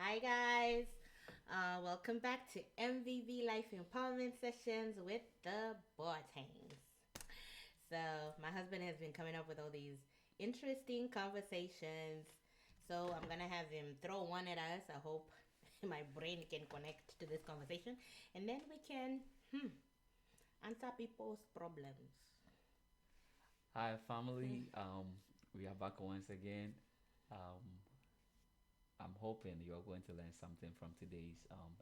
Hi, guys. Welcome back to MVB Life Empowerment Sessions with the Boatengs. So, my husband has been coming up with all these interesting conversations. So, I'm going to have him throw one at us. I hope my brain can connect to this conversation. And then we can answer people's problems. Hi, family. We are back once again. Um, I'm hoping you are going to learn something from today's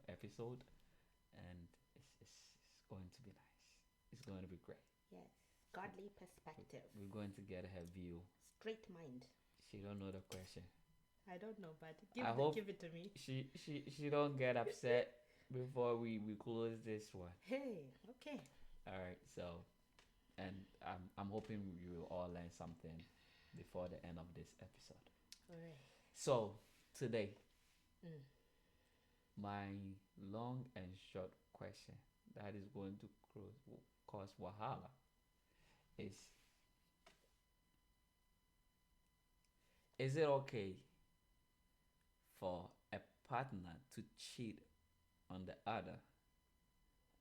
episode, and it's going to be nice. It's going to be great. Yes, godly perspective. We're going to get her view. Straight mind. She don't know the question. I don't know, but I hope give it to me. she don't get upset before we close this one. Hey, okay. All right. So, and I'm hoping you will all learn something before the end of this episode. All right. So today, Mm. my long and short question that is going to cause wahala is: is it okay for a partner to cheat on the other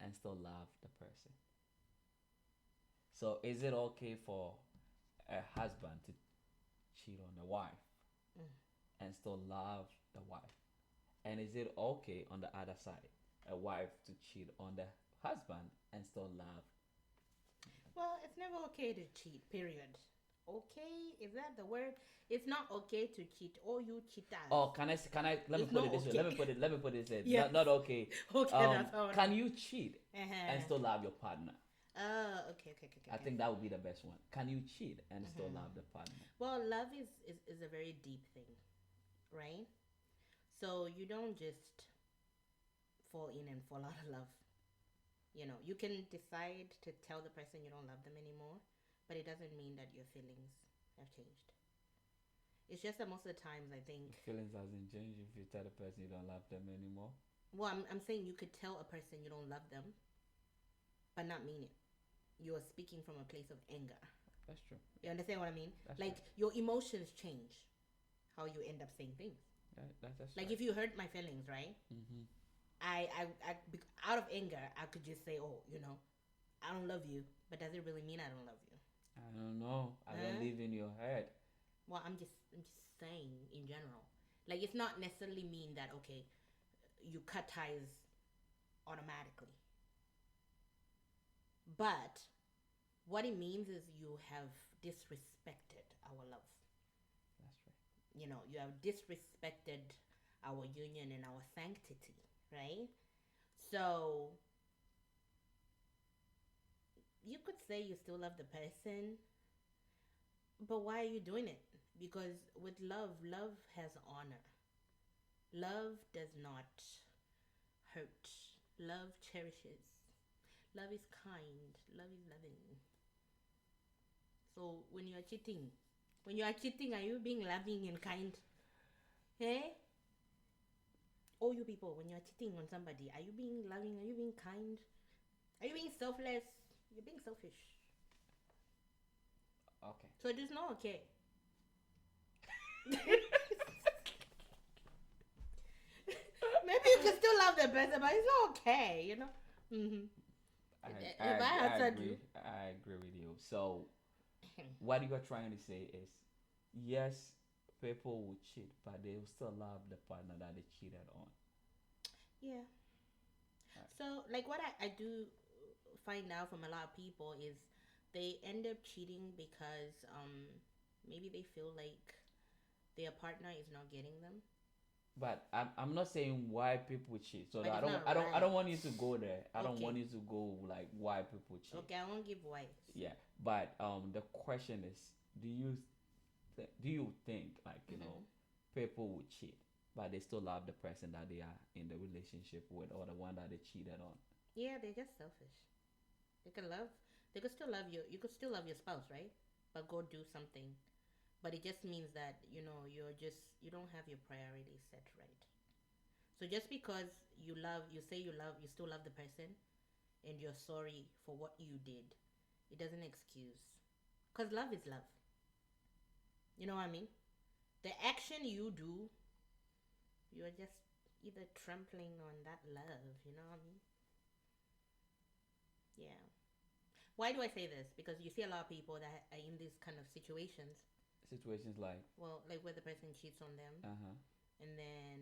and still love the person? So is it okay for a husband to cheat on the wife Mm. and still love the wife? And is it okay on the other side, a wife to cheat on the husband and still love? Well, it's never okay to cheat, period. Okay, is that the word? It's not okay to cheat. All you cheaters. Oh, can I let me It's put it not this way. okay. Let me put it this way. Yes. Not okay. Okay, that's how Can you cheat and Uh-huh. still love your partner? Oh, okay, I okay. think that would be the best one. Can you cheat and still love the partner? Well, love is a very deep thing, right? So you don't just fall in and fall out of love. You can decide to tell the person you don't love them anymore, but it doesn't mean that your feelings have changed. It's just that most of the times I Your think, feelings hasn't changed if you tell the person you don't love them anymore. well, I'm saying you could tell a person you don't love them, but not mean it. You're speaking from a place of anger. That's true. You understand what I mean? That's Like right. your emotions change how you end up saying things. That's Like right. if you hurt my feelings, right? Mm-hmm. Out of anger, I could just say, oh, I don't love you, but does it really mean I don't love you? I don't know. I don't Huh? live in your head. Well, I'm just saying in general. Like it's not necessarily mean that okay, you cut ties automatically, but what it means is you have disrespected our love. That's right. You have disrespected our union and our sanctity, right? So you could say you still love the person, but why are you doing it? Because with love, love has honor. Love does not hurt. Love cherishes. Love is kind. Love is loving. So when you are cheating, are you being loving and kind? Hey, all you people, when you are cheating on somebody, are you being loving? Are you being kind? Are you being selfless? You're being selfish. Okay. So it is not okay. Maybe you can still love the person, but it's not okay. Mm-hmm. If I I answered agree. you, I agree with you. So what you are trying to say is, yes, people will cheat, but they will still love the partner that they cheated on. yeah. Right. So, like, what I do find out from a lot of people is they end up cheating because maybe they feel like their partner is not getting them, But I'm not saying why people cheat. So but I it's don't not I don't I right. don't want you to go there. I don't want Okay, you to go like why people cheat. okay, I won't give wives. Yeah. But the question is, do you think like Mm-hmm. people would cheat, but they still love the person that they are in the relationship with or the one that they cheated on? Yeah, they're just selfish. They could love, they could still love you. You could still love your spouse, right? But go do something. But it just means that you don't have your priorities set right. So just because you say you still love the person, and you're sorry for what you did, it doesn't excuse. Because love is love. You know what I mean? The action you do, you're just either trampling on that love, you know what I mean? Yeah. Why do I say this? Because you see a lot of people that are in these kind of situations. Situations like, Well, like where the person cheats on them, uh-huh. and then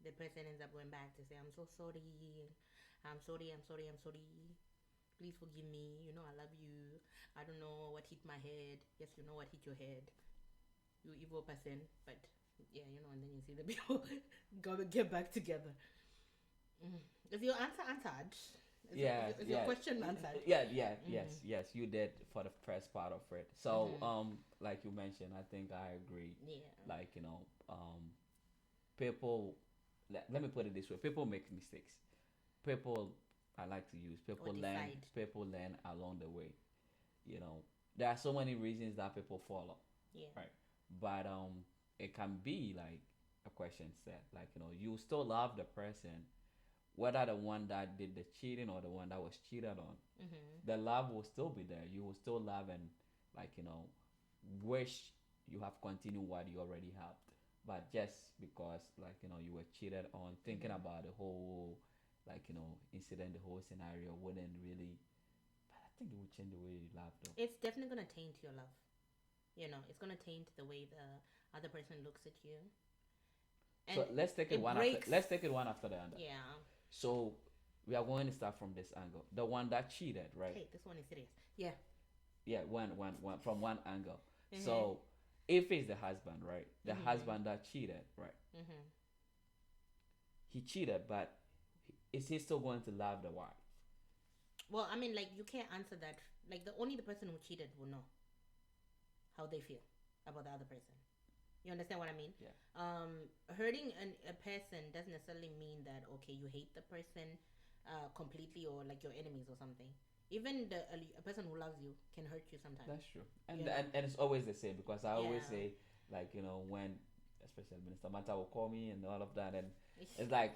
the person ends up going back to say, "I'm so sorry, I'm sorry, I'm sorry, I'm sorry. Please forgive me. You know I love you. I don't know what hit my head. Yes, you know what hit your head. You evil person." But yeah, you know, and then you see the people gotta get back together. Mm. Is your answer answered? Yeah, Is your yeah, question answered? yeah, yeah, Mm-hmm. yes, you did for the first part of it. So, Mm-hmm. like you mentioned, I think I agree. Yeah. Like, people, let me put it this way: people make mistakes. People, I like to use, Or decide. people learn along the way. You know, there are so many reasons that people follow, Yeah. right? But it can be like a question set, like, you still love the person, whether the one that did the cheating or the one that was cheated on. Mm-hmm. The love will still be there. You will still love and, like, wish you have continued what you already have. But just because, like, you were cheated on, thinking Mm-hmm. about the whole, like, incident, the whole scenario wouldn't really. But I think it would change the way you love, though. It's definitely gonna taint your love. You know, it's gonna taint the way the other person looks at you, and So let's take it it one after. breaks. Let's take it one after the other. Yeah. So we are going to start from this angle. The one that cheated, right? Hey, this one is serious. Yeah. Yeah, one from one angle. Mm-hmm. So if it's the husband, right? The Mm-hmm. husband that cheated, right? Mm-hmm. He cheated, but is he still going to love the wife? Well, I mean, like you can't answer that. Like the person who cheated will know how they feel about the other person. You understand what I mean? Yeah. Hurting a person doesn't necessarily mean that okay you hate the person completely or like your enemies or something. Even a person who loves you can hurt you sometimes. That's true. You And know? and, and it's always the same because I always Yeah. say, like, when especially Minister Mata will call me and all of that, and it's like,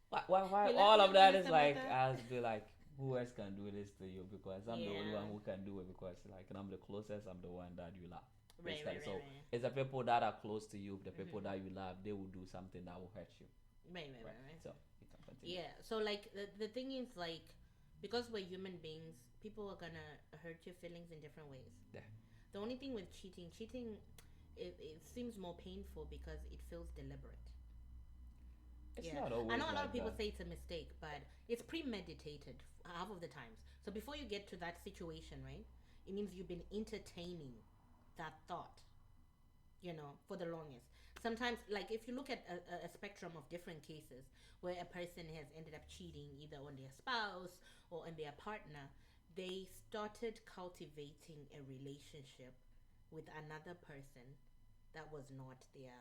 why You love all me, of that is Minister like, Mata. I'll be like, who else can do this to you? Because I'm the only one Yeah. who can do it, because, like, I'm the closest, I'm the one that you love. Right, Basically. right, right, So right. it's the people that are close to you, the people Mm-hmm. that you love, they will do something that will hurt you. Right, right, Right. right, right. So you can continue. Yeah. So like the thing is like because we're human beings, people are gonna hurt your feelings in different ways. Yeah. The only thing with cheating, it seems more painful because it feels deliberate. It's Yeah, not I always know a lot of like people that. say it's a mistake, but it's premeditated half of the times. So before you get to that situation, right, it means you've been entertaining that thought, you know, for the longest. Sometimes, like if you look at a spectrum of different cases where a person has ended up cheating either on their spouse or on their partner, they started cultivating a relationship with another person that was not their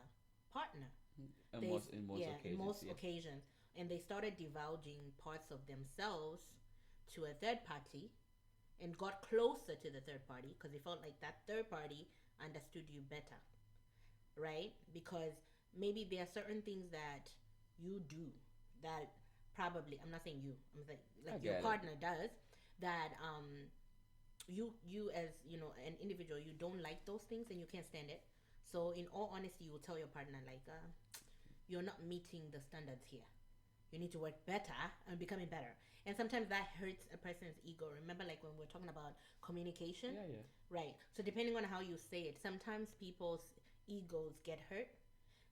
partner. In They most Yeah, in occasions, most yeah. occasions, and they started divulging parts of themselves to a third party and got closer to the third party because they felt like that third party understood you better, right? Because maybe there are certain things that you do that probably I'm not saying you, I'm saying I like your get it. partner does that you as you know an individual you don't like those things and you can't stand it. So in all honesty, you will tell your partner like you're not meeting the standards here. You need to work better and becoming better. And sometimes that hurts a person's ego. Remember, like when we're talking about communication, Yeah, yeah. right? So depending on how you say it, sometimes people's egos get hurt.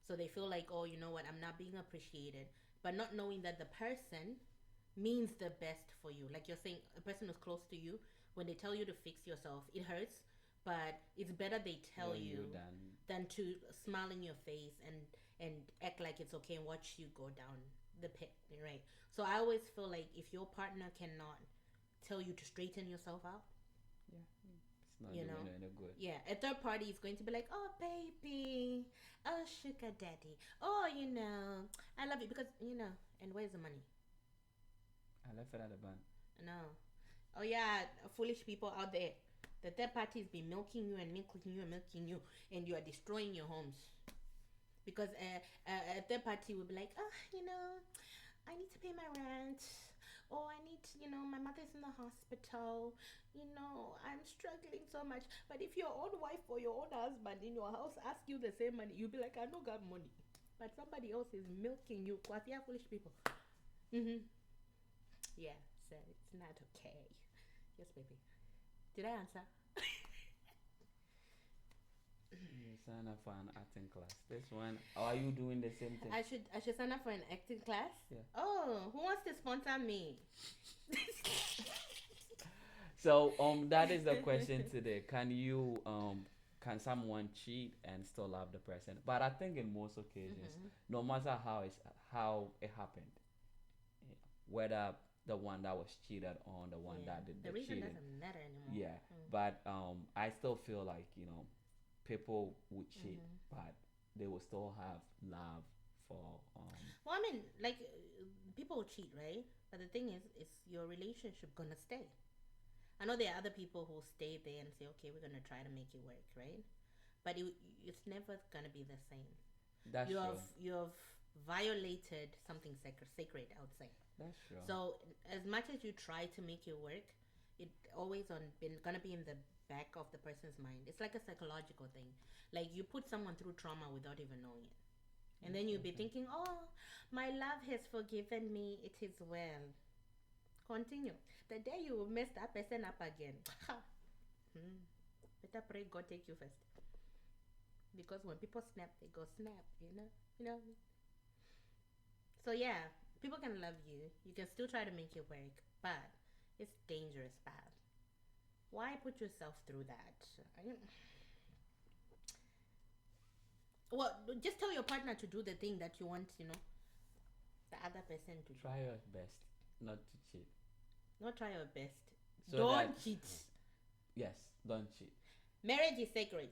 So they feel like, oh, you know what, I'm not being appreciated, but not knowing that the person means the best for you. Like you're saying, a person who's close to you, when they tell you to fix yourself, it hurts, but it's better they tell Tell you you then. than to smile in your face and act like it's okay and watch you go down the pit, right? So I always feel like if your partner cannot tell you to straighten yourself out, Yeah, it's not you doing know, any good. yeah, a third party is going to be like, oh baby, oh sugar daddy, oh you know, I love you because you know, and where's the money? I left it at the bank. No. Oh yeah, foolish people out there. The third party has been milking you and milking you and milking you, and you are destroying your homes because a third party will be like, oh, you know, I need to pay my rent. Or I need, to, you know, my mother's in the hospital. You know, I'm struggling so much. But if your own wife or your own husband in your house ask you the same money, you'll be like, I don't got money. but somebody else is milking you. Cause yeah, foolish people. Mm-hmm. Yeah, so it's not okay. Yes, baby. Did I answer? You sign up for an acting class. This one, or are you doing the same thing? I should sign up for an acting class. Yeah. Oh, who wants to sponsor me? So that is the question today. Can someone cheat and still love the person? But I think in most occasions, Mm-hmm. no matter how it happened, eh, whether the one that was cheated on, the one Yeah, that did the the reason cheating, doesn't matter anymore. yeah. Mm. But I still feel like people would cheat, Mm-hmm. but they will still have love for Well, I mean, like people will cheat, right? But the thing is your relationship gonna stay? I know there are other people who stay there and say, okay, we're gonna try to make it work, right? But it's never gonna be the same. that's true. You have violated something sacred, I would say. That's true. So as much as you try to make it work, it always been gonna be in the back of the person's mind. It's like a psychological thing. Like you put someone through trauma without even knowing it, and then you'll be Exactly. thinking, "Oh, my love has forgiven me. It is well." Continue. The day you mess that person up again, hmm, better pray God take you first. Because when people snap, they go snap. You know. So yeah, people can love you. You can still try to make it work, but it's dangerous path. Why put yourself through that? Well, just tell your partner to do the thing that you want, the other person to do. Try your best not to cheat. Not try your best. So that Don't cheat. yes, don't cheat. Marriage is sacred.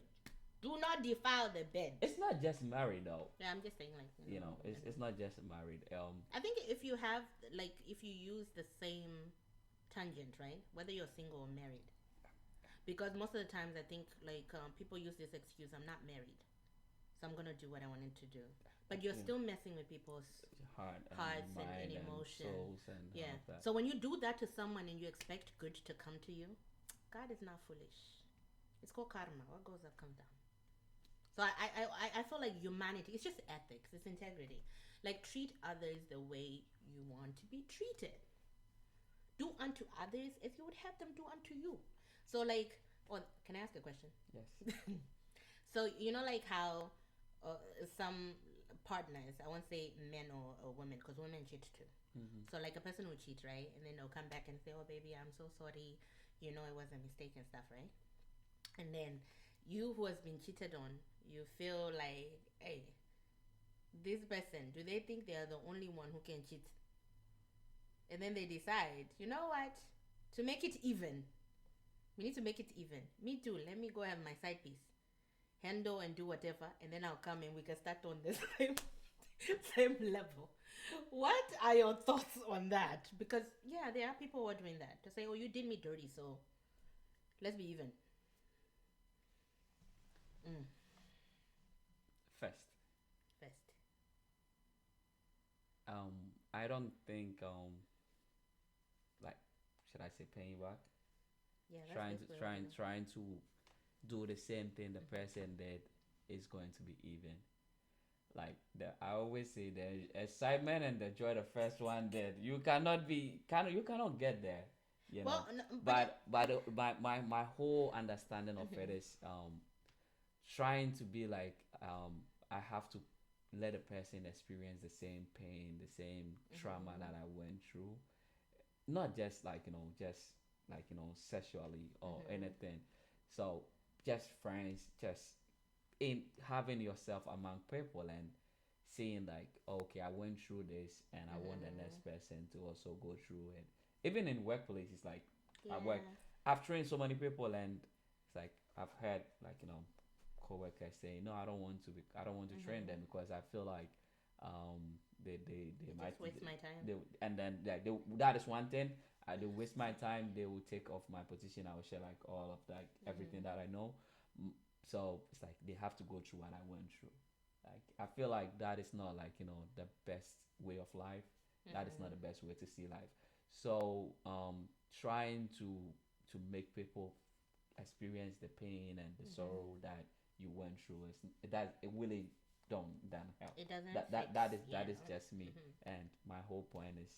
Do not defile the bed. It's not just married though. Yeah, I'm just saying, like, It's not just married. I think if you have, like, if you use the same tangent, right? Whether you're single or married. Because most of the times I think, like, people use this excuse, I'm not married. So I'm going to do what I wanted to do. But you're Yeah. still messing with people's Heart and hearts mind and and emotion. souls and all Yeah. of that. So when you do that to someone and you expect good to come to you, God is not foolish. It's called karma. What goes up comes down. So I feel like humanity, it's just ethics, it's integrity. Like treat others the way you want to be treated. Do unto others as you would have them do unto you. So like, or can I ask a question? Yes. So like how some partners, I won't say men or women, because women cheat too. Mm-hmm. So like a person will cheat, right? And then they'll come back and say, "Oh baby, I'm so sorry. It was a mistake and stuff," right? And then you who has been cheated on, you feel like, hey, this person, do they think they are the only one who can cheat? And then they decide, you know what? To make it even, we need to make it even. Me too. Let me go have my side piece, handle and do whatever, and then I'll come and we can start on the same level. What are your thoughts on that? Because yeah, there are people who are doing that to say, "Oh, you did me dirty, so let's be even." Mm. First, Best. I don't think like should I say paying back, Yeah, that's the best way of doing trying to do the same thing the person did is going to be even. Like I always say, the excitement and the joy the first one did, you cannot get there, you know. Well, no, My whole understanding of it mhm, is trying to be like I have to let a person experience the same pain, the same trauma mhm, that I went through, not just like just like sexually or mhm, anything. So just friends, just in having yourself among people and seeing like, okay, I went through this and I want the mhm. next person to also go through it. Even in workplaces, like at work, Yeah. I've trained so many people and it's like I've heard like coworkers saying, no, I don't want to train them Mhm. because I feel like they It might just wastes my time. they and then like that is one thing. They waste my time. They will take off my position. I will share like all of like everything Mhm. that I know. So it's like they have to go through what I went through. Like I feel like that is not like the best way of life. That is not Mhm. the best way to see life. So trying to make people experience the pain and the Mhm. sorrow that you went through is that it really don't help. It doesn't That fix. that that is Yeah. that is just me. Mm-hmm. And my whole point is,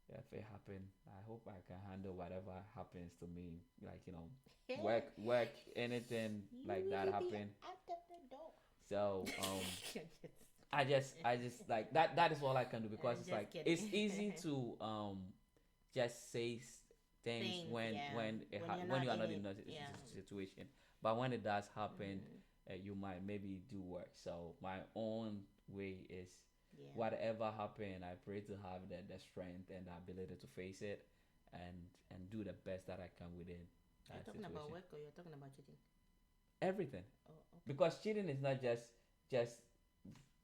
if it happen, I hope I can handle whatever happens to me. Like work anything You like that really be happen. out of the door. So Just I just like that is all I can do, because it's like just it's kidding. easy to just say things Things, yeah. When you're when not you are in not it, in a yeah. situation, but when it does happen, Mm-hmm. you might maybe do work. So my own way is, Yeah. whatever happen, I pray to have the strength and the ability to face it, and do the best that I can within Are you that talking about situation. work or you're talking about cheating? Everything, Oh, okay. because cheating is not just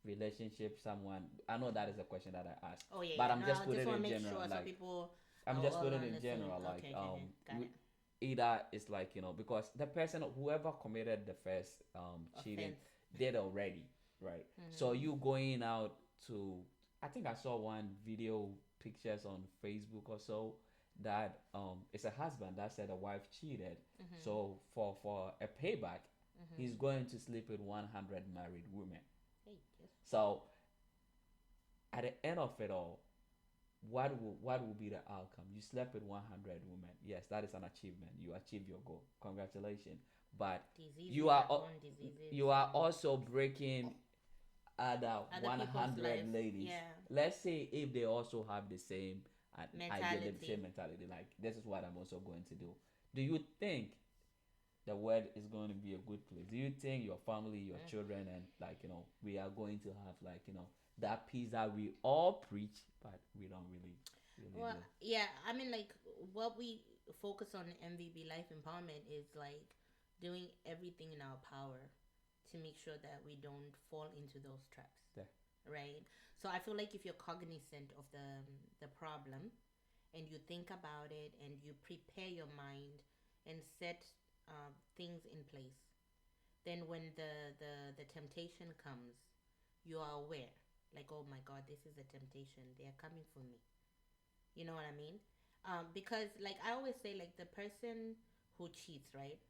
relationship. Someone, I know that is a question that I asked, Oh yeah, but yeah. I'm No, just I just putting it want to in make general. sure so Like, people I'm are just all putting it on in the same. general. Like, Okay, okay, okay. Got it. either it's like, because the person, whoever committed the first cheating, Offense. did already, right? So Mm-hmm. you going out to, I think I saw one video, pictures on Facebook or so, that it's a husband that said a wife cheated. Mm-hmm. So for a payback, he's Mm-hmm. going to sleep with 100 married women. Hey, yes. So at the end of it all, what will be the outcome? You slept with 100 women. Yes, that is an achievement. You achieved your goal. Congratulations. But you Diseases are upon diseases you are and also breaking other other people's 100 lives. ladies. Yeah. Let's say if they also have the same idea, the Mentality. same mentality, like, this is what I'm also going to do. Do you think the world is going to be a good place? Do you think your family, your Mm. children, and, like, we are going to have, like, that peace that we all preach, but we don't really Well, do? yeah. I mean, like what we focus on in MVB Life Empowerment is like doing everything in our power to make sure that we don't fall into those traps, Yeah, right? So I feel like if you're cognizant of the problem and you think about it and you prepare your mind and set things in place, then when the temptation comes, you are aware. Like, oh my God, this is a temptation. They are coming for me. You know what I mean? Because like I always say, like the person who cheats, right?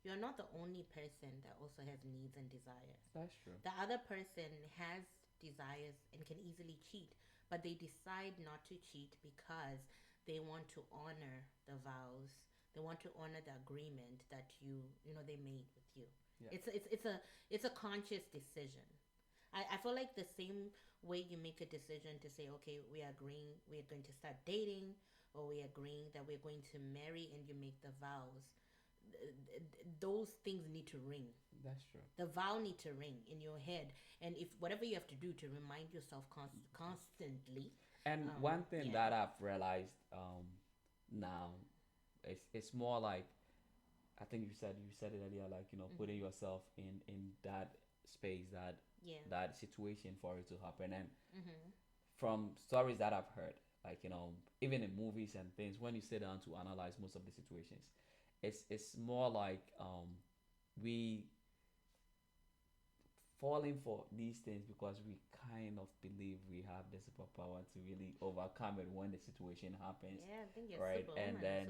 You're not the only person that also has needs and desires. that's true. The other person has desires and can easily cheat, but they decide not to cheat because they want to honor the vows. They want to honor the agreement that they made with you. Yeah, It's a conscious decision. I feel like the same way you make a decision to say, okay, we are agreeing we are going to start dating, or we are agreeing that we're going to marry, and you make the vows. Those things need to ring. that's true. The vow need to ring in your head, and if whatever you have to do to remind yourself constantly, And one thing yeah. that I've realized now, it's more like, I think you said it earlier, like, putting Mm-hmm. yourself in that space, Yeah. that situation for it to happen. And Mm-hmm. from stories that I've heard, like, even in movies and things, when you sit down to analyze most of the situations, it's more like, we falling for these things because we kind of believe we have the superpower to really overcome it when the situation happens, Yeah, I think you're right? And Superwoman or then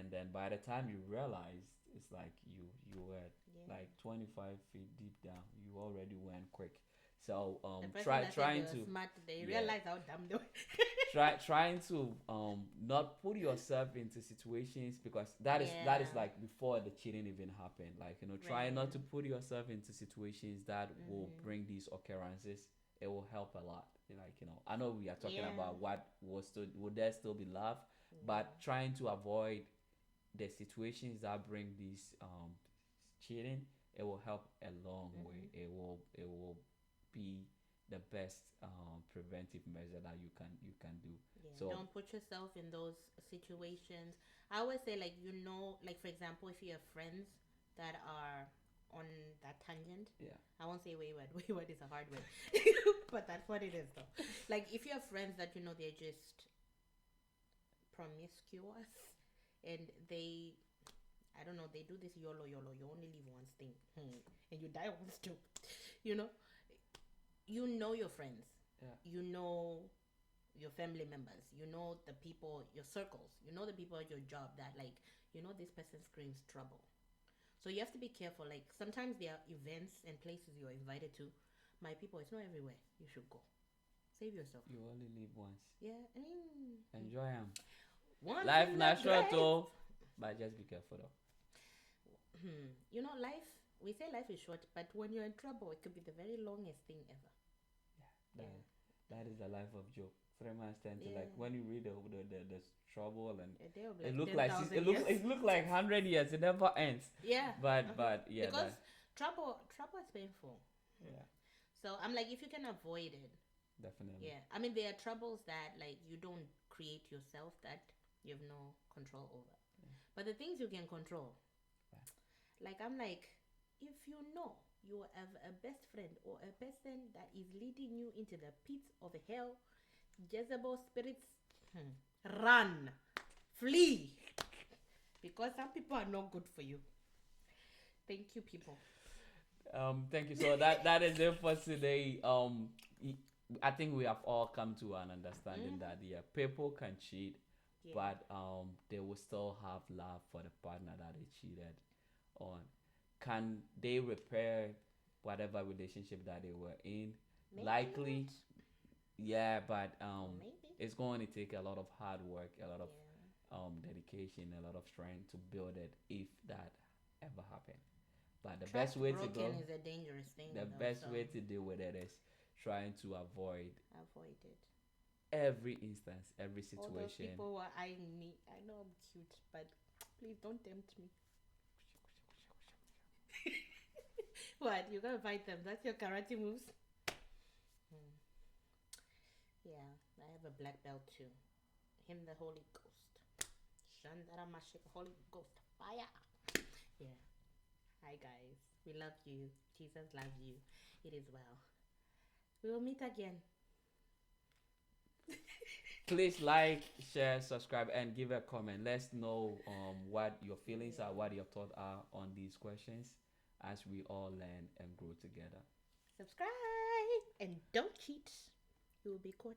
Superman. by the time you realize, it's like you were Yeah. like 25 feet deep down. You already went quick. So The person that said they trying were to, smart, they yeah, realize how dumb they were. trying to not put yourself into situations, because that is Yeah. like before the cheating even happened. Like, try not to Right. put yourself into situations that will Mm-hmm. bring these occurrences. It will help a lot. Like, I know we are talking Yeah. about what was still, would there still be love, Yeah. but trying to avoid the situations that bring these cheating, it will help a long way. Mm-hmm. It will be the best preventive measure that you can do. Yeah. So Don't put yourself in those situations. I always say, like, like for example, if you have friends that are on that tangent, yeah, I won't say wayward. Wayward is a hard word, but that's what it is, though. Like, if you have friends that they're just promiscuous, and I don't know, they do this YOLO YOLO. You only live once thing, and you die once too. You know, your friends. yeah, You know your family members. You know the people, your circles. You know the people at your job that, like, this person screams trouble. So you have to be careful. Like sometimes there are events and places you're invited to. My people, it's not everywhere you should go. Save yourself. You only live once. Yeah, I mean, Enjoy them. once Life in a natural grave. too, but just be careful though. You know, life. We say life is short, but when you're in trouble, it could be the very longest thing ever. That, Yeah, that is the life of Job. 3 months tend to like yeah. when you read the trouble and A day of it like look ten like thousand years. it look like 100 years. It never ends. Yeah, But yeah, because that trouble is painful. yeah, So I'm like, if you can avoid it, definitely. yeah. I mean, there are troubles that like you don't create yourself that you have no control over. Yeah. But the things you can control, Right. like I'm like, if you know you have a best friend or a person that is leading you into the pits of hell, Jezebel spirits, run, flee, because some people are not good for you. Thank you, people. Thank you. So that is it for today. Y- I think we have all come to an understanding that yeah, people can cheat, Yeah. but they will still have love for the partner that they cheated on. Can they repair whatever relationship that they were in? Maybe Likely, not. yeah, but Or maybe. it's going to take a lot of hard work, a lot of Yeah. dedication, a lot of strength to build it if that ever happened. But the best Trust way to broken go, is a dangerous thing, the though. best So way to deal with it is trying to avoid avoid it. every instance, every All those situation. people who are eyeing me, I know I'm cute, but please don't tempt me. What? You're gonna fight them? That's your karate moves? Hmm. Yeah, I have a black belt too. Him, the Holy Ghost. Shandara Mashik, Holy Ghost. Fire. Yeah. Hi, guys. We love you. Jesus loves you. It is well. We will meet again. Please like, share, subscribe, and give a comment. Let's know what your feelings are, what your thoughts are on these questions as we all learn and grow together. Subscribe and don't cheat. You will be caught.